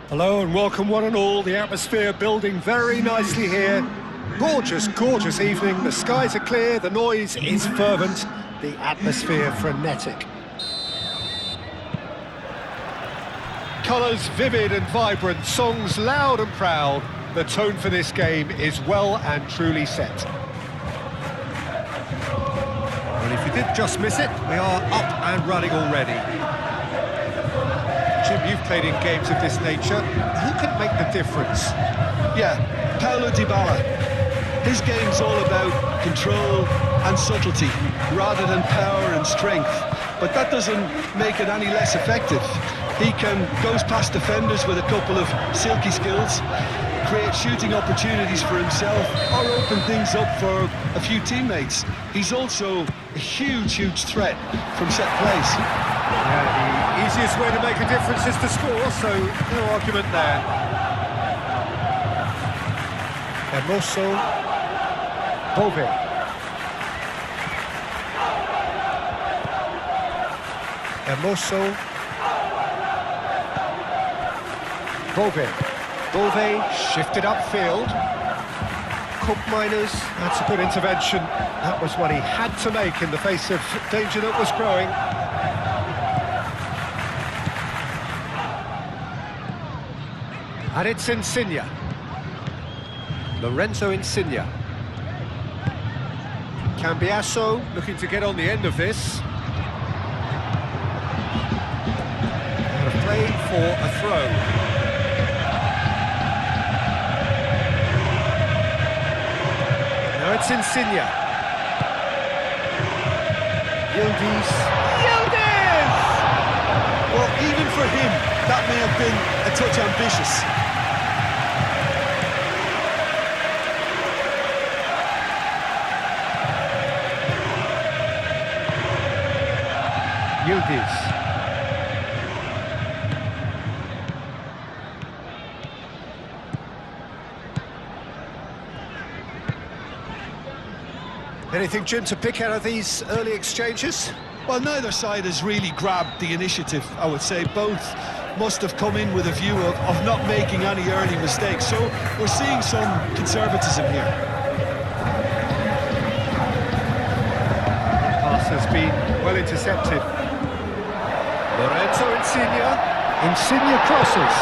Hello and welcome one and all. The atmosphere building very nicely here. Gorgeous, gorgeous evening. The skies are clear, the noise is fervent, the atmosphere frenetic. Colours vivid and vibrant, songs loud and proud. The tone for this game is well and truly set. Well, if you did just miss it, we are up and running already. Jim, you've played in games of this nature. Who can make the difference? Yeah, Paulo Dybala. His game's all about control and subtlety, rather than power and strength. But that doesn't make it any less effective. He goes past defenders with a couple of silky skills, create shooting opportunities for himself, or open things up for a few teammates. He's also a huge, huge threat from set plays. Yeah, the easiest way to make a difference is to score, so no argument there. Hermoso, Bove. Hermoso, Bove. Bove shifted upfield. Koopmeiners, that's a good intervention. That was what he had to make in the face of danger that was growing. And it's Insigne. Lorenzo Insigne. Cambiasso looking to get on the end of this. Out of play for a throw. Now it's Insigne. Yildiz. Yildiz! Well, even for him, that may have been a touch ambitious. Yildiz. Anything, Jim, to pick out of these early exchanges? Well, neither side has really grabbed the initiative, I would say. Both must have come in with a view of not making any early mistakes. So we're seeing some conservatism here. Pass has been well intercepted. Lorenzo Insigne. Insigne crosses.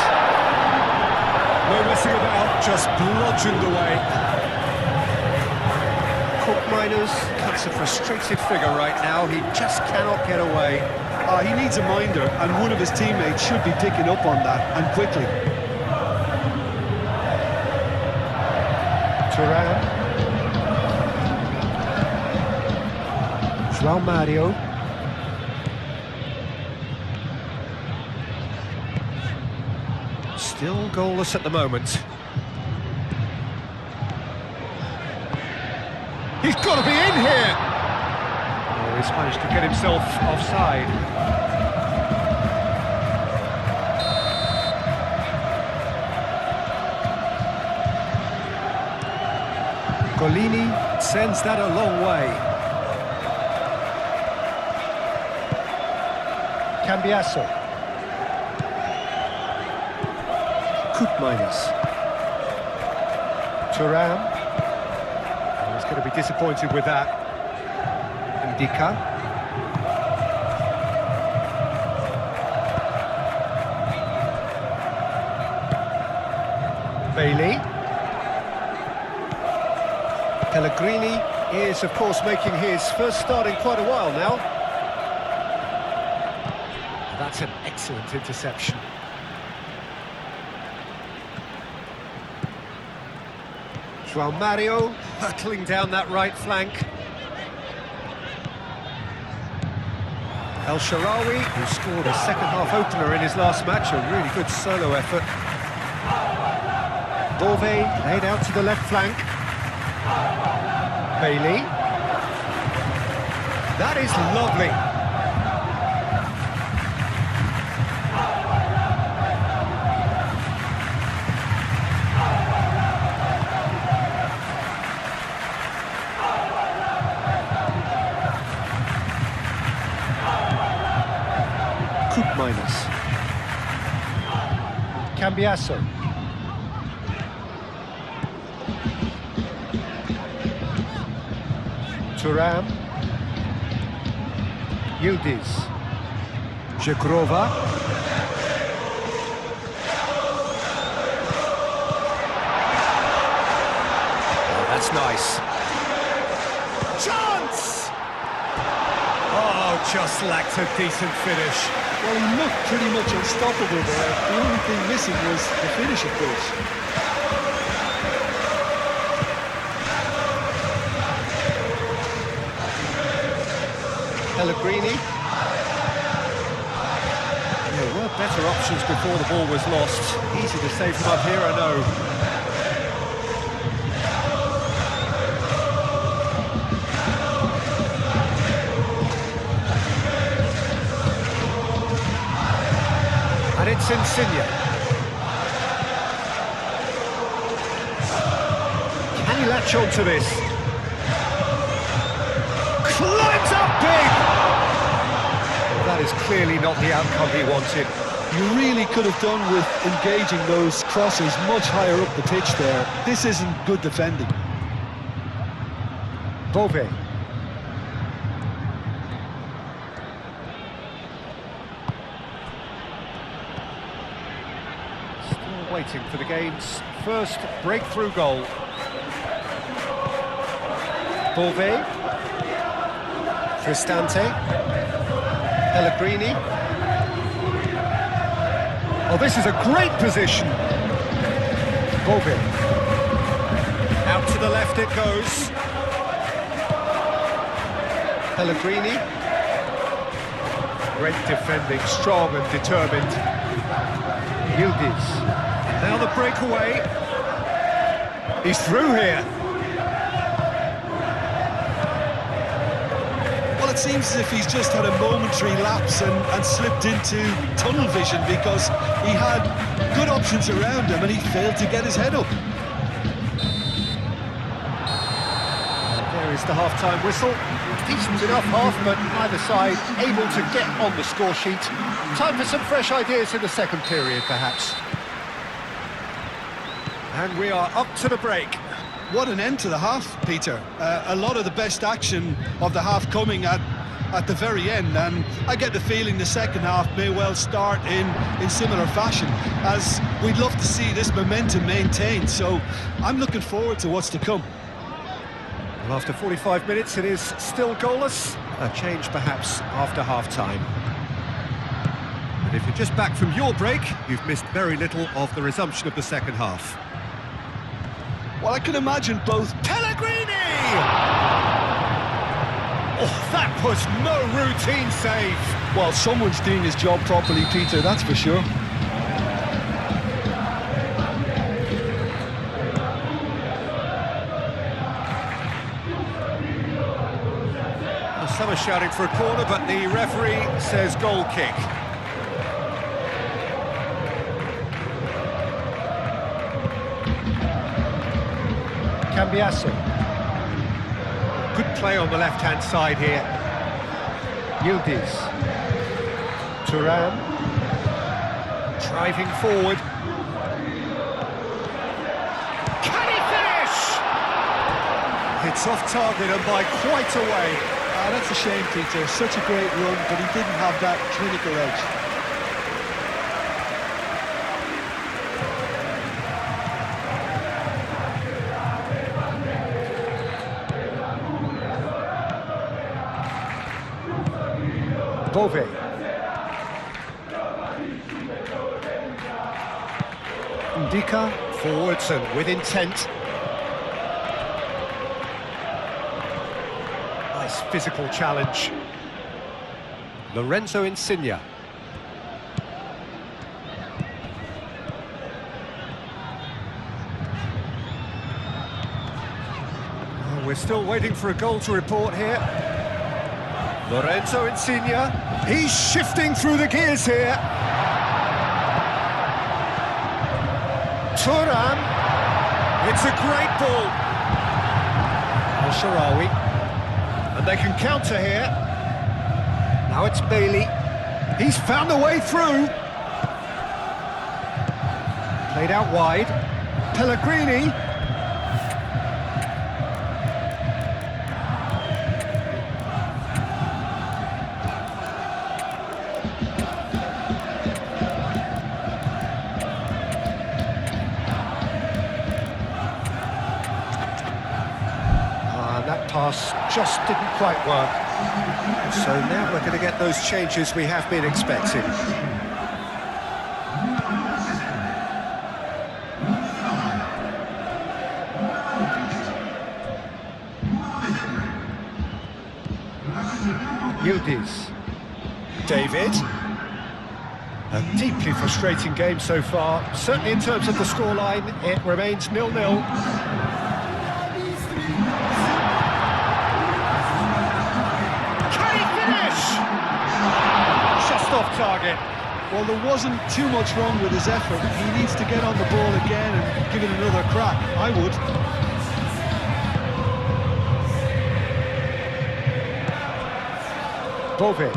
No messing about, just bludgeoned away. Koopmeiners cuts a frustrated figure right now. He just cannot get away. He needs a minder, and one of his teammates should be picking up on that, and quickly. Thuram. João Mario. Still goalless at the moment. He's got to be in here! Oh, he's managed to get himself offside. Golini sends that a long way. Cambiasso. Koopmeiners. Thuram. He's going to be disappointed with that. Ndika. Bailey. Pellegrini is, of course, making his first start in quite a while now. That's an excellent interception. João Mario hurtling down that right flank. El Shaarawy, who scored a second-half opener in his last match, a really good solo effort. Bove laid out to the left flank. Bailey. That is lovely. Koopmeiners. Cambiasso. Thuram. Yildiz. Zhegrova. Oh, that's nice. Chance! Oh, just lacked a decent finish. Well, he looked pretty much unstoppable there. The only thing missing was the finish, of course. Pellegrini. There were better options before the ball was lost. Easy to save from up here, I know. And it's Insigne. Can he latch on to this? Climbs up big! That is clearly not the outcome he wanted. You really could have done with engaging those crosses much higher up the pitch there. This isn't good defending. Bove. Still waiting for the game's first breakthrough goal. Bove. Cristante. Pellegrini. Oh, this is a great position. Bove. Out to the left it goes. Pellegrini. Great defending, strong and determined. Yildiz. Now the breakaway. He's through here. It seems as if he's just had a momentary lapse and slipped into tunnel vision because he had good options around him and he failed to get his head up. There is the half-time whistle. Decent enough half, but either side able to get on the score sheet. Time for some fresh ideas in the second period, perhaps. And we are up to the break. What an end to the half, Peter. A lot of the best action of the half coming at the very end, and I get the feeling the second half may well start in similar fashion, as we'd love to see this momentum maintained, so I'm looking forward to what's to come. Well, after 45 minutes, it is still goalless. A change, perhaps, after half-time. And if you're just back from your break, you've missed very little of the resumption of the second half. Well, I can imagine both. Pellegrini! Oh, that was no routine save. Well, someone's doing his job properly, Peter, that's for sure. Well, some are shouting for a corner, but the referee says goal kick. Cambiasso. Good play on the left-hand side here. Yildiz. Thuram. Driving forward. Can he finish? It's off target and by quite a way. That's a shame, Peter. Such a great run, but he didn't have that clinical edge. Bove. Ndika, forwards and with intent. Nice physical challenge. Lorenzo Insigne. We're still waiting for a goal to report here. Lorenzo Insigne, he's shifting through the gears here. Thuram, it's a great ball. El Shaarawy, and they can counter here. Now it's Bailey, he's found a way through. Played out wide. Pellegrini. That pass just didn't quite work. So now we're going to get those changes we have been expecting. Yildiz. David. A deeply frustrating game so far. Certainly in terms of the scoreline, it remains 0-0. Off target. Well, there wasn't too much wrong with his effort. He needs to get on the ball again and give it another crack. I would. Bove.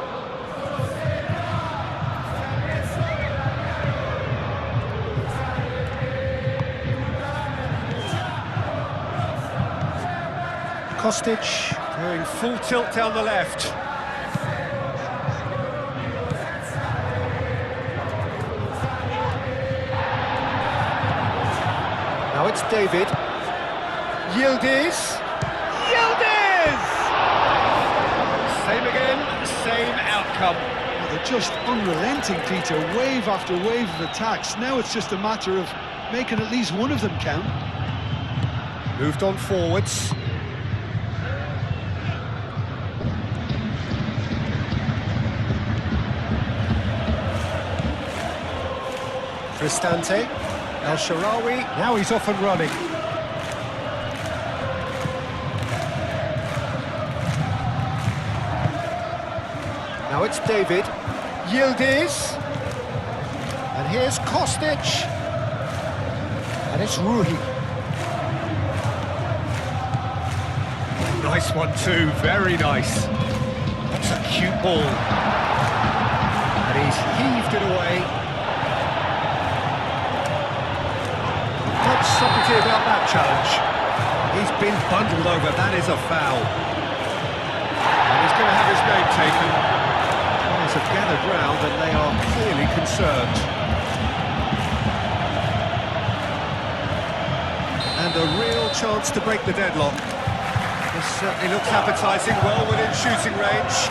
Kostic going full tilt down the left. Now it's David. Yildiz. Yildiz! Same again, same outcome. Well, they're just unrelenting, Peter. Wave after wave of attacks. Now it's just a matter of making at least one of them count. Moved on forwards. Cristante. El Shaarawy, now he's off and running. Now it's David. Yildiz. And here's Kostic. And it's Ruhi. Nice one too, very nice. That's a cute ball. And he's heaved it away. Not something about that challenge. He's been bundled over, that is a foul. And he's going to have his name taken. Players have gathered round and they are clearly concerned. And a real chance to break the deadlock. This certainly looks appetising, well within shooting range.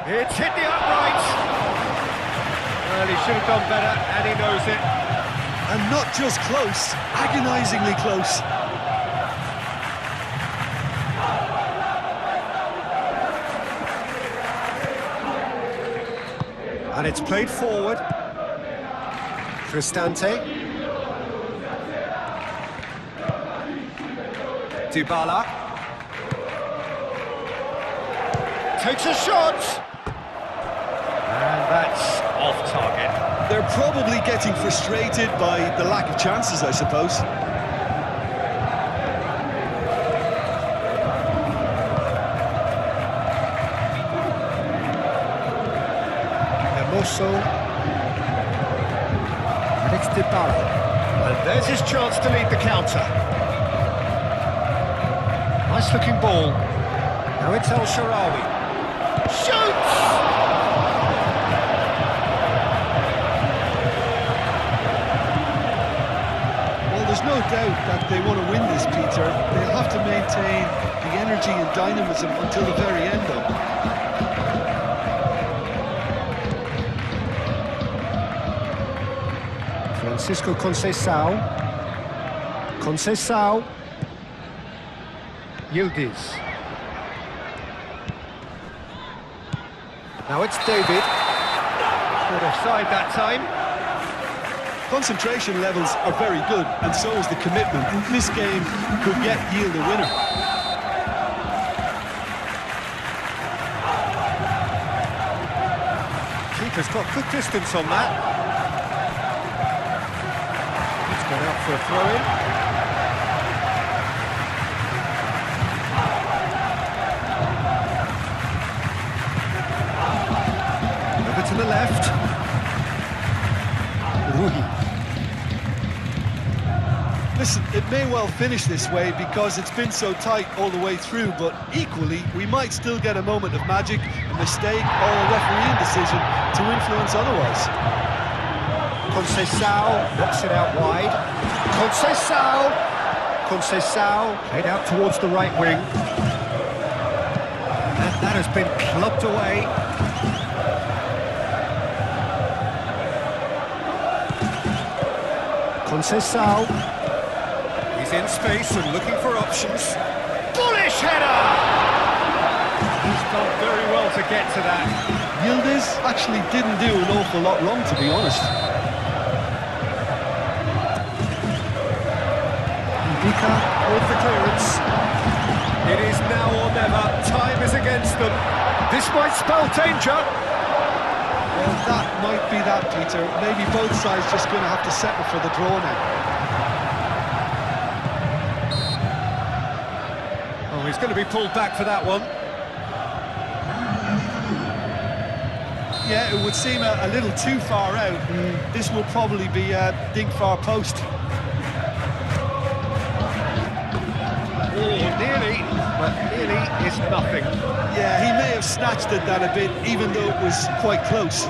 It's hit the upright. Well, he should have done better, and he knows it. And not just close, agonisingly close. And it's played forward. Cristante. Dybala. Takes a shot. And that's off target. They're probably getting frustrated by the lack of chances, I suppose. Hermoso. And it's Dybala. And there's his chance to lead the counter. Nice looking ball. Now it's El Shaarawy. Shoots! Well, there's no doubt that they want to win this, Peter. They'll have to maintain the energy and dynamism until the very end, though. Francisco Conceição. Conceição. Yildiz. Now it's David. Caught offside that time. Concentration levels are very good, and so is the commitment. This game could yet yield a winner. Keeper's got good distance on that. He's gone out for a throw-in. Over to the left. Ruhi. Listen, it may well finish this way because it's been so tight all the way through, but equally, we might still get a moment of magic, a mistake, or a refereeing decision to influence otherwise. Conceição knocks it out wide. Conceição played out towards the right wing. And that has been clubbed away. Conceição. He's in space and looking for options. Bullish header! He's done very well to get to that. Yildiz actually didn't do an awful lot wrong, to be honest. Dika with the clearance. It is now or never. Time is against them. This might spell danger. Well, that might be that, Peter. Maybe both sides just going to have to settle for the draw now. Oh, he's going to be pulled back for that one. Yeah, it would seem a little too far out, and this will probably be a dink far post. Oh, nearly, but nearly is nothing. Yeah, he may have snatched at that a bit, even though it was quite close.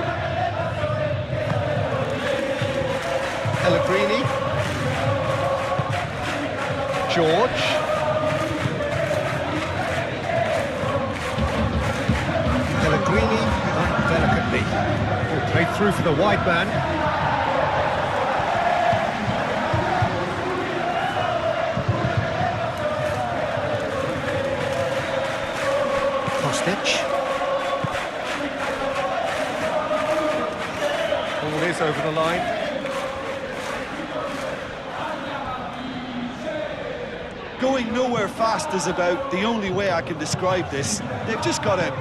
Pellegrini. George. Pellegrini, delicately. Oh, played through for the wide man. Ball is over the line. Going nowhere fast is about the only way I can describe this. They've just got to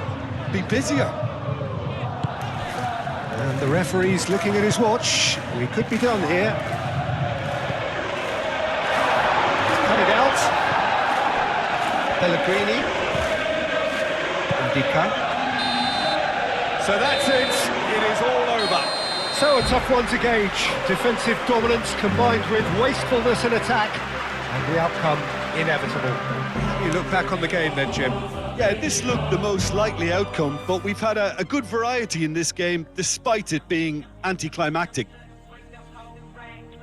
be busier. And the referee's looking at his watch. We could be done here. Cut it out. Pellegrini. Dika. So that's it. It is all over. So a tough one to gauge. Defensive dominance combined with wastefulness in attack, and the outcome inevitable. You look back on the game then, Jim. Yeah, this looked the most likely outcome, but we've had a good variety in this game, despite it being anticlimactic.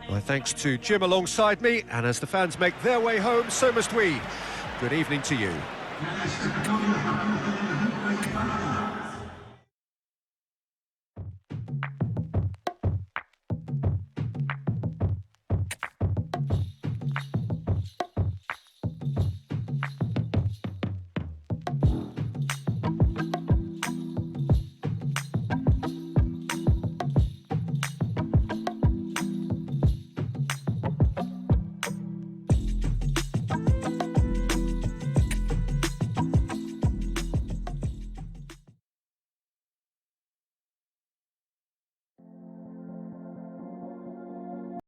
My thanks to Jim alongside me, and as the fans make their way home, so must we. Good evening to you.